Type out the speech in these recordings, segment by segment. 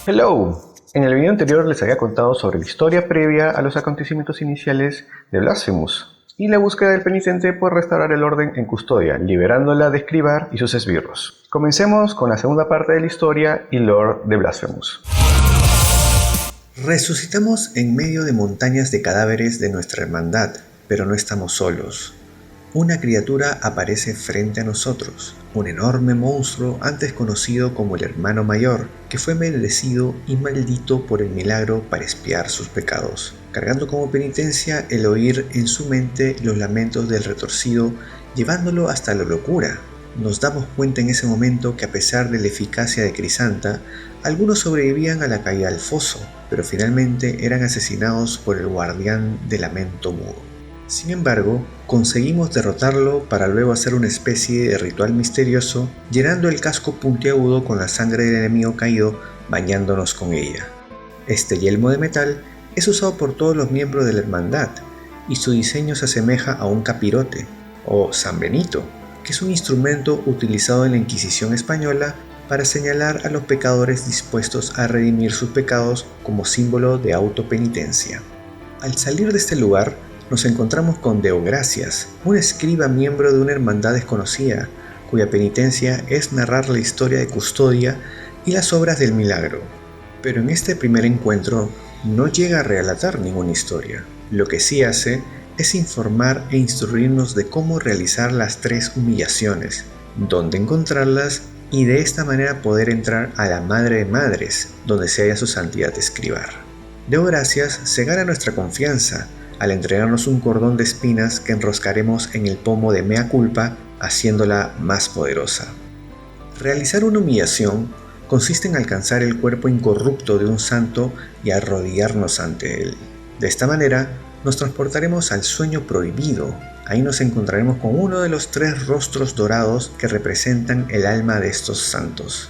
Hello. En el video anterior les había contado sobre la historia previa a los acontecimientos iniciales de Blasphemous y la búsqueda del penitente por restaurar el orden en Custodia, liberándola de Escribar y sus esbirros. Comencemos con la segunda parte de la historia y lore de Blasphemous. Resucitamos en medio de montañas de cadáveres de nuestra hermandad, pero no estamos solos. Una criatura aparece frente a nosotros, un enorme monstruo antes conocido como el Hermano Mayor, que fue bendecido y maldito por el milagro para expiar sus pecados, cargando como penitencia el oír en su mente los lamentos del retorcido, llevándolo hasta la locura. Nos damos cuenta en ese momento que a pesar de la eficacia de Crisanta, algunos sobrevivían a la caída al foso, pero finalmente eran asesinados por el guardián del lamento mudo. Sin embargo, conseguimos derrotarlo para luego hacer una especie de ritual misterioso, llenando el casco puntiagudo con la sangre del enemigo caído, bañándonos con ella. Este yelmo de metal es usado por todos los miembros de la hermandad, y su diseño se asemeja a un capirote, o San Benito, que es un instrumento utilizado en la Inquisición española para señalar a los pecadores dispuestos a redimir sus pecados como símbolo de autopenitencia. Al salir de este lugar, nos encontramos con Deogracias, un escriba miembro de una hermandad desconocida, cuya penitencia es narrar la historia de Custodia y las obras del milagro. Pero en este primer encuentro no llega a relatar ninguna historia. Lo que sí hace es informar e instruirnos de cómo realizar las 3 humillaciones, dónde encontrarlas y de esta manera poder entrar a la Madre de Madres, donde se halla su santidad Escribar. Deogracias se gana nuestra confianza al entregarnos un cordón de espinas que enroscaremos en el pomo de Mea Culpa, haciéndola más poderosa. Realizar una humillación consiste en alcanzar el cuerpo incorrupto de un santo y arrodillarnos ante él. De esta manera, nos transportaremos al sueño prohibido. Ahí nos encontraremos con uno de los 3 rostros dorados que representan el alma de estos santos.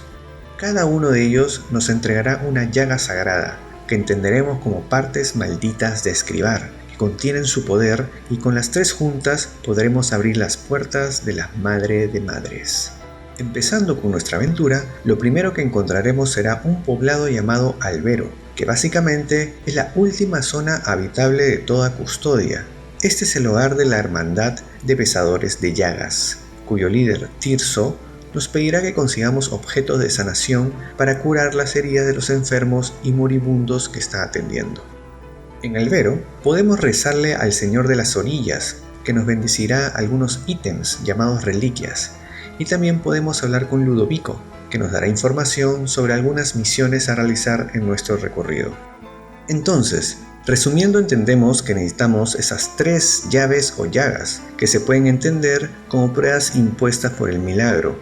Cada uno de ellos nos entregará una llaga sagrada, que entenderemos como partes malditas de Escribar, que contienen su poder, y con las 3 juntas podremos abrir las puertas de la Madre de Madres. Empezando con nuestra aventura, lo primero que encontraremos será un poblado llamado Albero, que básicamente es la última zona habitable de toda Custodia. Este es el hogar de la Hermandad de Pesadores de Llagas, cuyo líder, Tirso, nos pedirá que consigamos objetos de sanación para curar las heridas de los enfermos y moribundos que está atendiendo. En Albero podemos rezarle al Señor de las Orillas, que nos bendecirá algunos ítems llamados reliquias, y también podemos hablar con Ludovico, que nos dará información sobre algunas misiones a realizar en nuestro recorrido. Entonces, resumiendo, entendemos que necesitamos esas 3 llaves o llagas, que se pueden entender como pruebas impuestas por el milagro.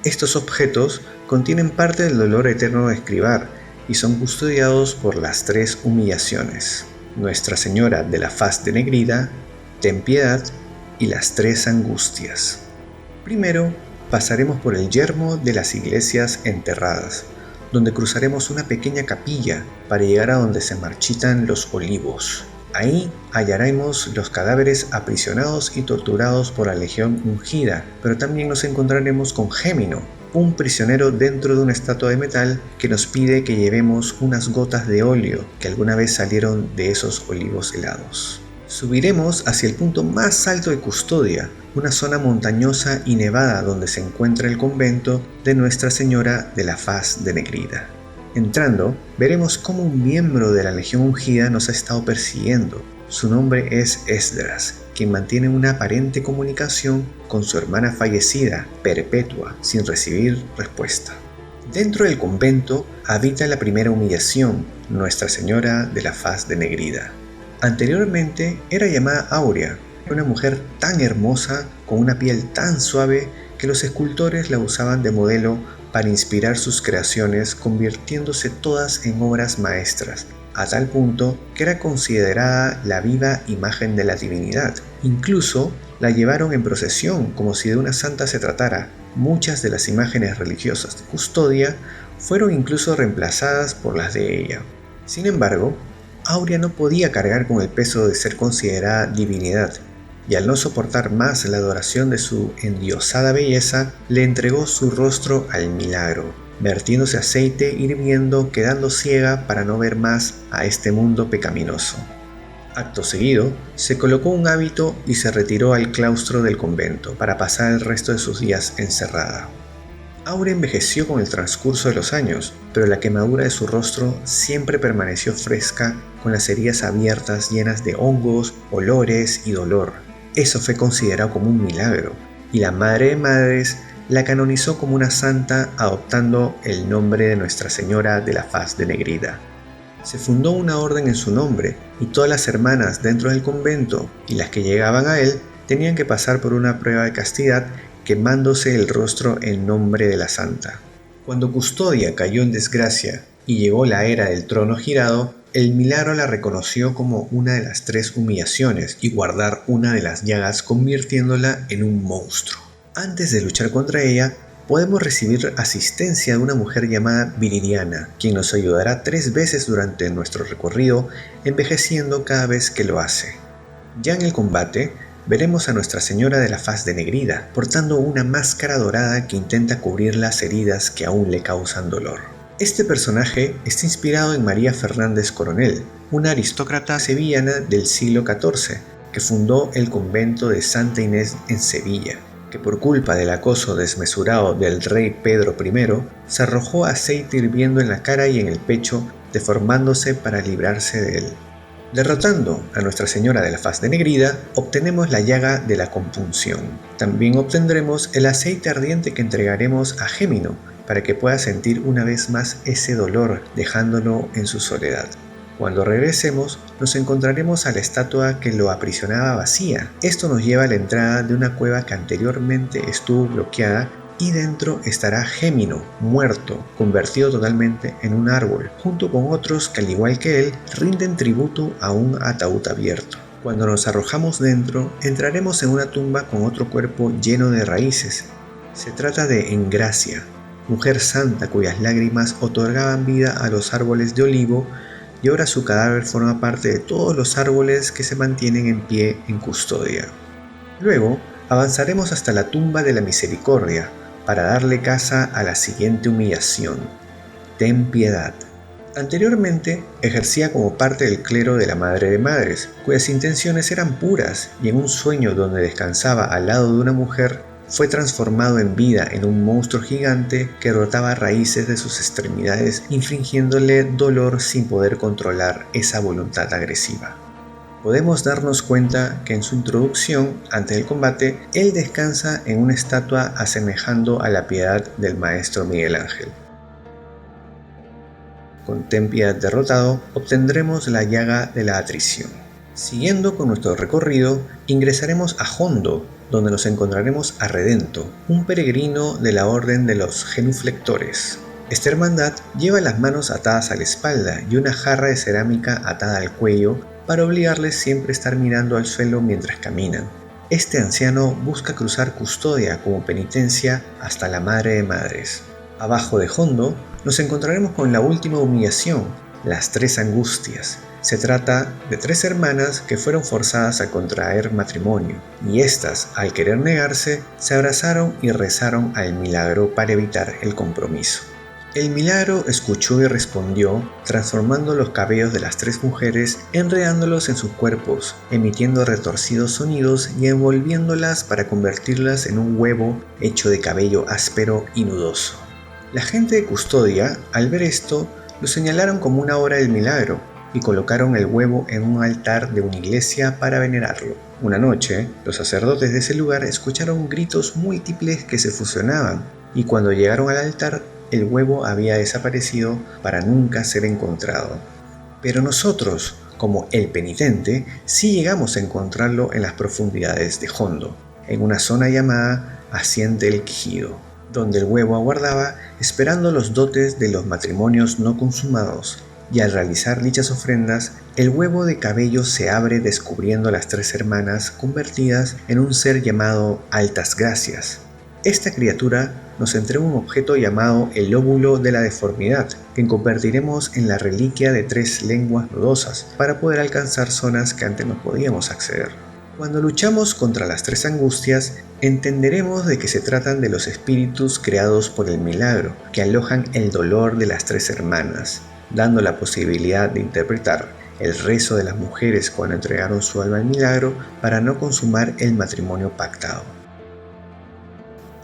Estos objetos contienen parte del dolor eterno de Escribar y son custodiados por las 3 humillaciones: Nuestra Señora de la Faz Denegrida, Ten Piedad y las 3 Angustias. Primero, pasaremos por el yermo de las iglesias enterradas, donde cruzaremos una pequeña capilla para llegar a donde se marchitan los olivos. Ahí hallaremos los cadáveres aprisionados y torturados por la Legión Ungida, pero también nos encontraremos con Gémino, un prisionero dentro de una estatua de metal que nos pide que llevemos unas gotas de óleo que alguna vez salieron de esos olivos helados. Subiremos hacia el punto más alto de Custodia, una zona montañosa y nevada donde se encuentra el convento de Nuestra Señora de la Faz Denegrida. Entrando, veremos cómo un miembro de la Legión Ungida nos ha estado persiguiendo. Su nombre es Esdras, quien mantiene una aparente comunicación con su hermana fallecida, Perpetua, sin recibir respuesta. Dentro del convento habita la primera humillación, Nuestra Señora de la Faz Denegrida. Anteriormente era llamada Aurea, una mujer tan hermosa, con una piel tan suave, que los escultores la usaban de modelo para inspirar sus creaciones, convirtiéndose todas en obras maestras, a tal punto que era considerada la viva imagen de la divinidad. Incluso la llevaron en procesión como si de una santa se tratara. Muchas de las imágenes religiosas de Custodia fueron incluso reemplazadas por las de ella. Sin embargo, Aurea no podía cargar con el peso de ser considerada divinidad, y al no soportar más la adoración de su endiosada belleza, le entregó su rostro al milagro. vertiéndose aceite hirviendo, quedando ciega para no ver más a este mundo pecaminoso. Acto seguido, se colocó un hábito y se retiró al claustro del convento para pasar el resto de sus días encerrada. Aura envejeció con el transcurso de los años, pero la quemadura de su rostro siempre permaneció fresca, con las heridas abiertas llenas de hongos, olores y dolor. Eso fue considerado como un milagro, y la Madre de Madres la canonizó como una santa, adoptando el nombre de Nuestra Señora de la Faz de Negrida. Se fundó una orden en su nombre, y todas las hermanas dentro del convento y las que llegaban a él tenían que pasar por una prueba de castidad, quemándose el rostro en nombre de la santa. Cuando Custodia cayó en desgracia y llegó la era del trono girado, el milagro la reconoció como una de las 3 humillaciones y guardar una de las llagas, convirtiéndola en un monstruo. Antes de luchar contra ella, podemos recibir asistencia de una mujer llamada Viridiana, quien nos ayudará 3 veces durante nuestro recorrido, envejeciendo cada vez que lo hace. Ya en el combate, veremos a Nuestra Señora de la Faz de Negrida, portando una máscara dorada que intenta cubrir las heridas que aún le causan dolor. Este personaje está inspirado en María Fernández Coronel, una aristócrata sevillana del siglo XIV, que fundó el convento de Santa Inés en Sevilla, que por culpa del acoso desmesurado del rey Pedro I, se arrojó aceite hirviendo en la cara y en el pecho, deformándose para librarse de él. Derrotando a Nuestra Señora de la Faz de Negrida, obtenemos la llaga de la compunción. También obtendremos el aceite ardiente que entregaremos a Gémino, para que pueda sentir una vez más ese dolor, dejándolo en su soledad. Cuando regresemos, nos encontraremos a la estatua que lo aprisionaba vacía. Esto nos lleva a la entrada de una cueva que anteriormente estuvo bloqueada, y dentro estará Gémino, muerto, convertido totalmente en un árbol, junto con otros que al igual que él, rinden tributo a un ataúd abierto. Cuando nos arrojamos dentro, entraremos en una tumba con otro cuerpo lleno de raíces. Se trata de Engracia, mujer santa cuyas lágrimas otorgaban vida a los árboles de olivo, y ahora su cadáver forma parte de todos los árboles que se mantienen en pie en Custodia. Luego, avanzaremos hasta la tumba de la Misericordia, para darle caza a la siguiente humillación: Ten piedad. Anteriormente, ejercía como parte del clero de la Madre de Madres, cuyas intenciones eran puras, y en un sueño donde descansaba al lado de una mujer, fue transformado en vida en un monstruo gigante que rotaba raíces de sus extremidades, infligiéndole dolor sin poder controlar esa voluntad agresiva. Podemos darnos cuenta que en su introducción, antes del combate, él descansa en una estatua asemejando a la piedad del maestro Miguel Ángel. Con Ten piedad derrotado, obtendremos la llaga de la atrición. Siguiendo con nuestro recorrido, ingresaremos a Hondo, donde nos encontraremos a Redento, un peregrino de la orden de los genuflectores. Esta hermandad lleva las manos atadas a la espalda y una jarra de cerámica atada al cuello para obligarles siempre a estar mirando al suelo mientras caminan. Este anciano busca cruzar Custodia como penitencia hasta la Madre de Madres. Abajo de Hondo nos encontraremos con la última humillación, las 3 angustias. Se trata de 3 hermanas que fueron forzadas a contraer matrimonio, y estas, al querer negarse, se abrazaron y rezaron al milagro para evitar el compromiso. El milagro escuchó y respondió, transformando los cabellos de las 3 mujeres, enredándolos en sus cuerpos, emitiendo retorcidos sonidos y envolviéndolas para convertirlas en un huevo hecho de cabello áspero y nudoso. La gente de Custodia, al ver esto, lo señalaron como una obra del milagro, y colocaron el huevo en un altar de una iglesia para venerarlo. Una noche, los sacerdotes de ese lugar escucharon gritos múltiples que se fusionaban, y cuando llegaron al altar, el huevo había desaparecido para nunca ser encontrado. Pero nosotros, como el penitente, sí llegamos a encontrarlo en las profundidades de Hondo, en una zona llamada Hacienda del Quejido, donde el huevo aguardaba esperando los dotes de los matrimonios no consumados. Y al realizar dichas ofrendas, el huevo de cabello se abre descubriendo a las 3 hermanas convertidas en un ser llamado Altas Gracias. Esta criatura nos entrega un objeto llamado el óvulo de la deformidad, que convertiremos en la reliquia de 3 lenguas nudosas para poder alcanzar zonas que antes no podíamos acceder. Cuando luchamos contra las tres angustias, entenderemos de que se tratan de los espíritus creados por el milagro, que alojan el dolor de las tres hermanas, dando la posibilidad de interpretar el rezo de las mujeres cuando entregaron su alma al milagro para no consumar el matrimonio pactado.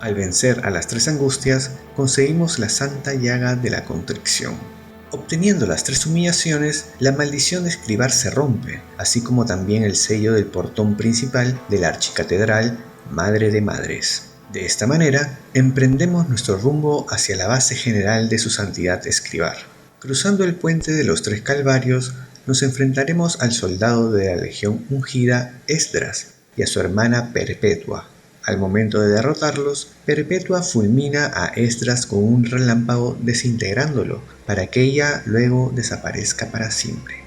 Al vencer a las tres angustias, conseguimos la santa llaga de la contrición. Obteniendo las tres humillaciones, la maldición de escribar se rompe, así como también el sello del portón principal de la archicatedral Madre de Madres. De esta manera, emprendemos nuestro rumbo hacia la base general de su santidad Escribar. Cruzando el puente de los Tres Calvarios, nos enfrentaremos al soldado de la Legión Ungida Esdras y a su hermana Perpetua. Al momento de derrotarlos, Perpetua fulmina a Esdras con un relámpago desintegrándolo, para que ella luego desaparezca para siempre.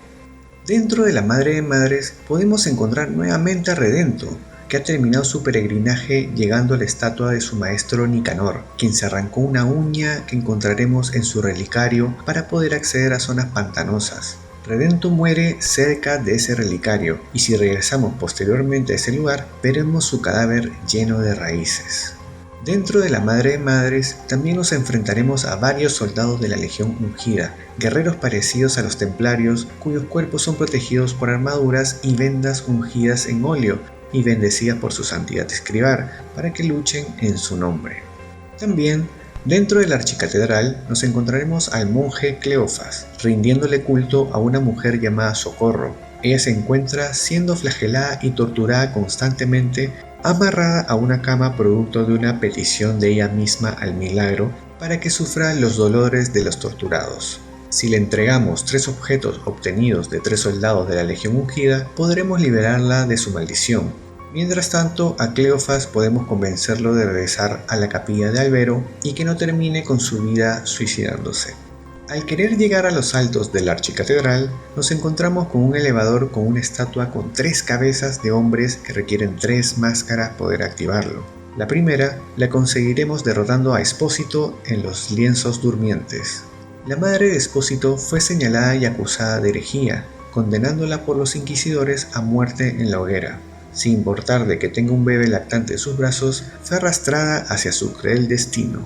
Dentro de la Madre de Madres podemos encontrar nuevamente a Redento, que ha terminado su peregrinaje llegando a la estatua de su maestro Nicanor, quien se arrancó una uña que encontraremos en su relicario para poder acceder a zonas pantanosas. Redento muere cerca de ese relicario, y si regresamos posteriormente a ese lugar, veremos su cadáver lleno de raíces. Dentro de la Madre de Madres también nos enfrentaremos a varios soldados de la Legión Ungida, guerreros parecidos a los templarios, cuyos cuerpos son protegidos por armaduras y vendas ungidas en óleo y bendecidas por su santidad Escribar, para que luchen en su nombre. También, dentro de la archicatedral nos encontraremos al monje Cleofas, rindiéndole culto a una mujer llamada Socorro. Ella se encuentra siendo flagelada y torturada constantemente, amarrada a una cama producto de una petición de ella misma al milagro para que sufra los dolores de los torturados. Si le entregamos 3 objetos obtenidos de 3 soldados de la Legión Ungida, podremos liberarla de su maldición. Mientras tanto, a Cleofas podemos convencerlo de regresar a la capilla de Albero y que no termine con su vida suicidándose. Al querer llegar a los altos de la archicatedral, nos encontramos con un elevador con una estatua con 3 cabezas de hombres que requieren 3 máscaras poder activarlo. La primera la conseguiremos derrotando a Espósito en los lienzos durmientes. La madre de Espósito fue señalada y acusada de herejía, condenándola por los inquisidores a muerte en la hoguera. Sin importar de que tenga un bebé lactante en sus brazos, fue arrastrada hacia su cruel destino.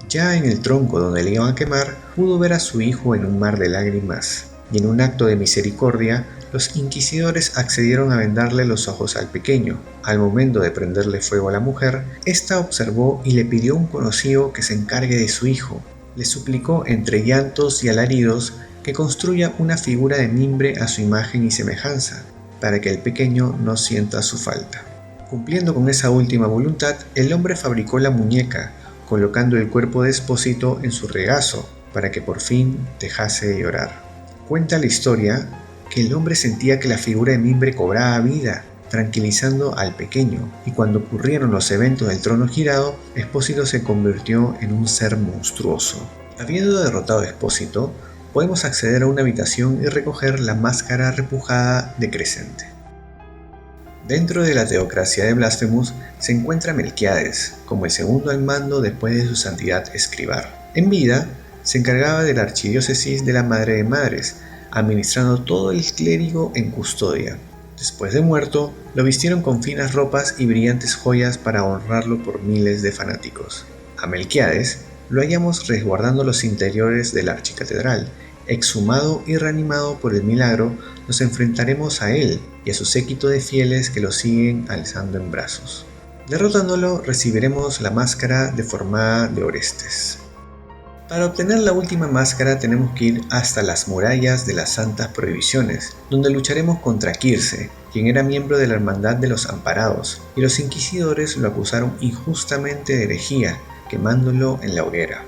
Ya en el tronco donde le iban a quemar, pudo ver a su hijo en un mar de lágrimas, y en un acto de misericordia, los inquisidores accedieron a vendarle los ojos al pequeño. Al momento de prenderle fuego a la mujer, ésta observó y le pidió a un conocido que se encargue de su hijo. Le suplicó entre llantos y alaridos que construya una figura de mimbre a su imagen y semejanza, para que el pequeño no sienta su falta. Cumpliendo con esa última voluntad, el hombre fabricó la muñeca, colocando el cuerpo de Espósito en su regazo, para que por fin dejase de llorar. Cuenta la historia que el hombre sentía que la figura de mimbre cobraba vida, tranquilizando al pequeño, y cuando ocurrieron los eventos del trono girado, Espósito se convirtió en un ser monstruoso. Habiendo derrotado a Espósito, podemos acceder a una habitación y recoger la máscara repujada de Crescente. Dentro de la teocracia de Blasphemous se encuentra Melquiades, como el segundo al mando después de su santidad Escribar. En vida, se encargaba de la archidiócesis de la Madre de Madres, administrando todo el clérigo en custodia. Después de muerto, lo vistieron con finas ropas y brillantes joyas para honrarlo por miles de fanáticos. A Melquiades lo hallamos resguardando los interiores de la archicatedral. Exhumado y reanimado por el milagro, nos enfrentaremos a él y a su séquito de fieles que lo siguen alzando en brazos. Derrotándolo, recibiremos la máscara deformada de Orestes. Para obtener la última máscara tenemos que ir hasta las murallas de las Santas Prohibiciones, donde lucharemos contra Quirce, quien era miembro de la Hermandad de los Amparados, y los inquisidores lo acusaron injustamente de herejía, quemándolo en la hoguera.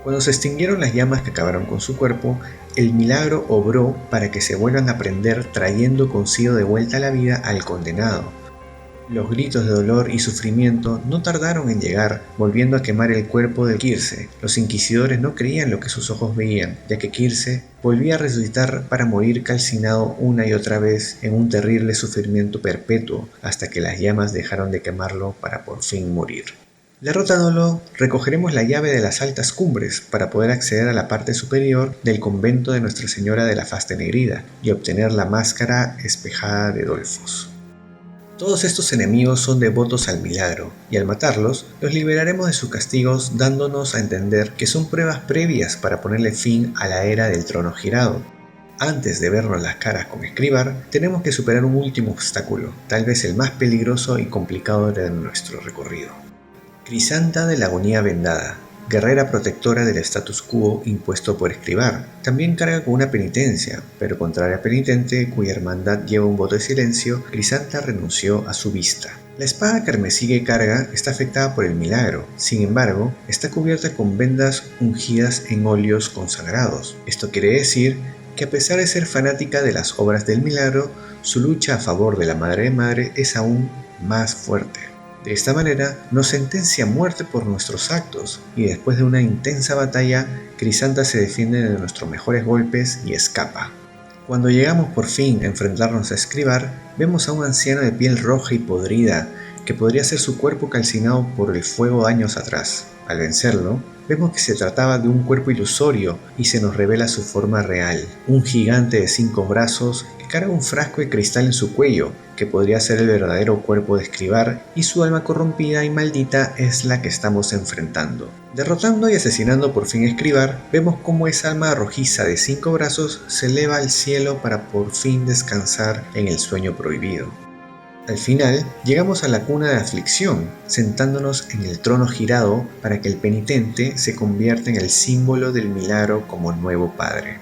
Cuando se extinguieron las llamas que acabaron con su cuerpo, el milagro obró para que se vuelvan a prender, trayendo consigo de vuelta a la vida al condenado. Los gritos de dolor y sufrimiento no tardaron en llegar, volviendo a quemar el cuerpo de Quirce. Los inquisidores no creían lo que sus ojos veían, ya que Quirce volvía a resucitar para morir calcinado una y otra vez en un terrible sufrimiento perpetuo, hasta que las llamas dejaron de quemarlo para por fin morir. Derrotándolo, recogeremos la llave de las altas cumbres para poder acceder a la parte superior del convento de Nuestra Señora de la Faz Tenegrida y obtener la máscara espejada de Dolfos. Todos estos enemigos son devotos al milagro, y al matarlos, los liberaremos de sus castigos dándonos a entender que son pruebas previas para ponerle fin a la era del trono girado. Antes de vernos las caras con Escribar, tenemos que superar un último obstáculo, tal vez el más peligroso y complicado de nuestro recorrido. Crisanta de la Agonía Vendada, guerrera protectora del status quo impuesto por Escribar, también carga con una penitencia, pero contraria a Penitente, cuya hermandad lleva un voto de silencio, Crisanta renunció a su vista. La espada carmesí que carga está afectada por el milagro, sin embargo, está cubierta con vendas ungidas en óleos consagrados. Esto quiere decir que a pesar de ser fanática de las obras del milagro, su lucha a favor de la Madre de Madre es aún más fuerte. De esta manera, nos sentencia a muerte por nuestros actos, y después de una intensa batalla, Crisanta se defiende de nuestros mejores golpes y escapa. Cuando llegamos por fin a enfrentarnos a Escribar, vemos a un anciano de piel roja y podrida, que podría ser su cuerpo calcinado por el fuego años atrás. Al vencerlo, vemos que se trataba de un cuerpo ilusorio y se nos revela su forma real, un gigante de 5 brazos que carga un frasco de cristal en su cuello, que podría ser el verdadero cuerpo de Escribar, y su alma corrompida y maldita es la que estamos enfrentando. Derrotando y asesinando por fin a Escribar, vemos cómo esa alma rojiza de 5 brazos se eleva al cielo para por fin descansar en el sueño prohibido. Al final, llegamos a la cuna de aflicción, sentándonos en el trono girado para que el penitente se convierta en el símbolo del milagro como nuevo padre.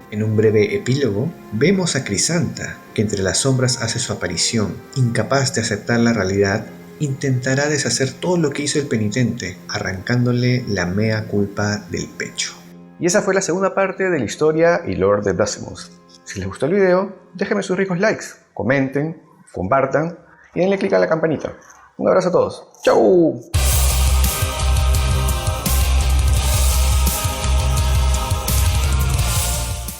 En un breve epílogo, vemos a Crisanta, que entre las sombras hace su aparición. Incapaz de aceptar la realidad, intentará deshacer todo lo que hizo el penitente, arrancándole la mea culpa del pecho. Y esa fue la segunda parte de la historia y lore de Blasphemous. Si les gustó el video, déjenme sus ricos likes, comenten, compartan y denle click a la campanita. Un abrazo a todos. ¡Chau!